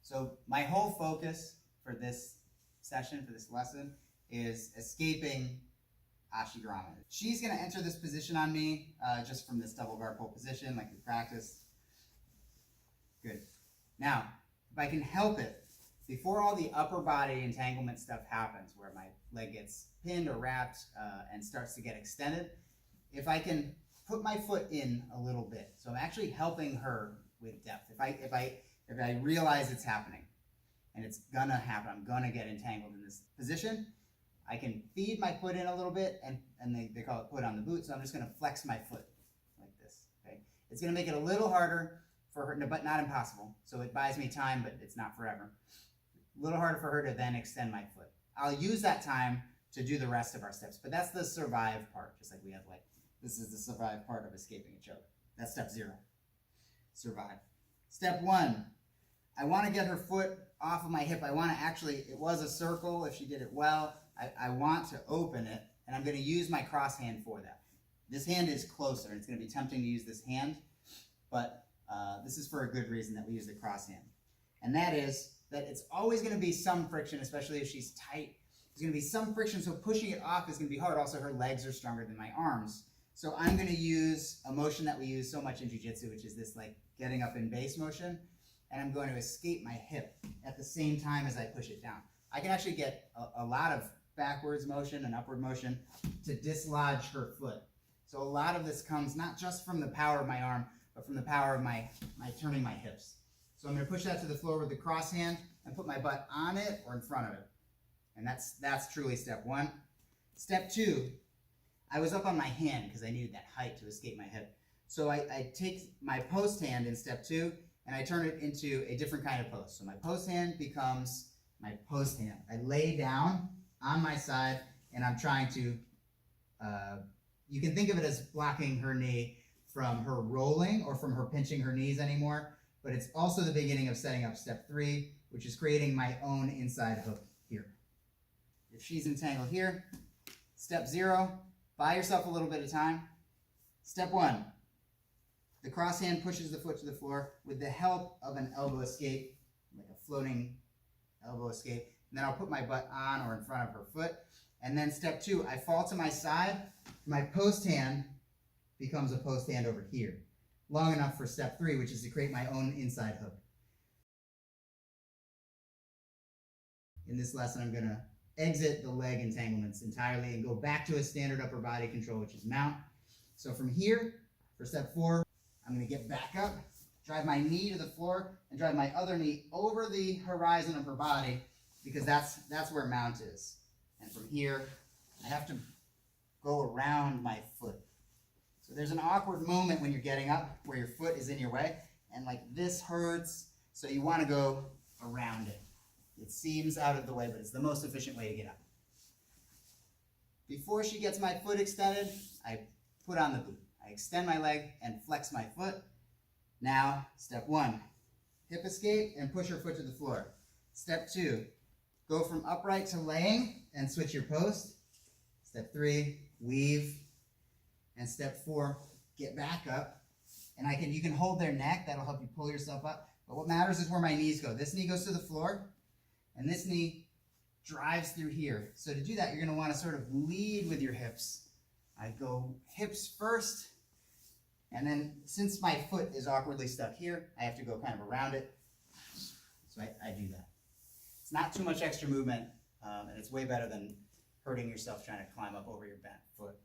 So my whole focus for this session, for this lesson, is escaping Ashi Garami. She's going to enter this position on me just from this double guard pull position like we practiced. Good. Now, if I can help it, before all the upper body entanglement stuff happens, where my leg gets pinned or wrapped and starts to get extended, if I can put my foot in a little bit, so I'm actually helping her with depth. If I realize it's happening, and it's gonna happen, I'm gonna get entangled in this position, I can feed my foot in a little bit, and they call it foot on the boot, so I'm just gonna flex my foot like this, okay? It's gonna make it a little harder for her, but not impossible, so it buys me time, but it's not forever. A little harder for her to then extend my foot. I'll use that time to do the rest of our steps, but that's the survive part, just like we have this is the survive part of escaping a choke. That's step 0, survive. Step 1, I wanna get her foot off of my hip. I wanna actually, it was a circle if she did it well. I want to open it, and I'm gonna use my cross hand for that. This hand is closer, and it's gonna be tempting to use this hand, but this is for a good reason that we use the cross hand. And that is that it's always gonna be some friction, especially if she's tight. There's gonna be some friction, so pushing it off is gonna be hard. Also, her legs are stronger than my arms. So I'm gonna use a motion that we use so much in jiu-jitsu, which is this like getting up in base motion, and I'm going to escape my hip at the same time as I push it down. I can actually get a lot of backwards motion and upward motion to dislodge her foot. So a lot of this comes not just from the power of my arm, but from the power of my turning my hips. So I'm gonna push that to the floor with the cross hand and put my butt on it or in front of it. And that's truly step 1. Step 2, I was up on my hand because I needed that height to escape my hip. So I take my post hand in step 2 and I turn it into a different kind of post. So my post hand becomes my post hand. I lay down on my side and I'm trying to, you can think of it as blocking her knee from her rolling or from her pinching her knees anymore, but it's also the beginning of setting up step 3, which is creating my own inside hook here. If she's entangled here, step 0, buy yourself a little bit of time. Step 1, the cross hand pushes the foot to the floor with the help of an elbow escape, like a floating elbow escape. And then I'll put my butt on or in front of her foot. And then step 2, I fall to my side. My post hand becomes a post hand over here, long enough for step 3, which is to create my own inside hook. In this lesson, I'm going to exit the leg entanglements entirely and go back to a standard upper body control, which is mount. So from here, for step 4, I'm going to get back up, drive my knee to the floor, and drive my other knee over the horizon of her body, because that's where mount is. And from here, I have to go around my foot. So there's an awkward moment when you're getting up where your foot is in your way, and like this hurts, so you want to go around it. It seems out of the way, but it's the most efficient way to get up. Before she gets my foot extended, I put on the boot. I extend my leg and flex my foot. Now, step 1, hip escape and push her foot to the floor. Step 2, go from upright to laying and switch your post. Step 3, weave. And step 4, get back up. And you can hold their neck, that'll help you pull yourself up. But what matters is where my knees go. This knee goes to the floor, and this knee drives through here. So to do that, you're gonna wanna sort of lead with your hips. I go hips first, and then since my foot is awkwardly stuck here, I have to go kind of around it. So I do that. It's not too much extra movement, and it's way better than hurting yourself trying to climb up over your bent foot.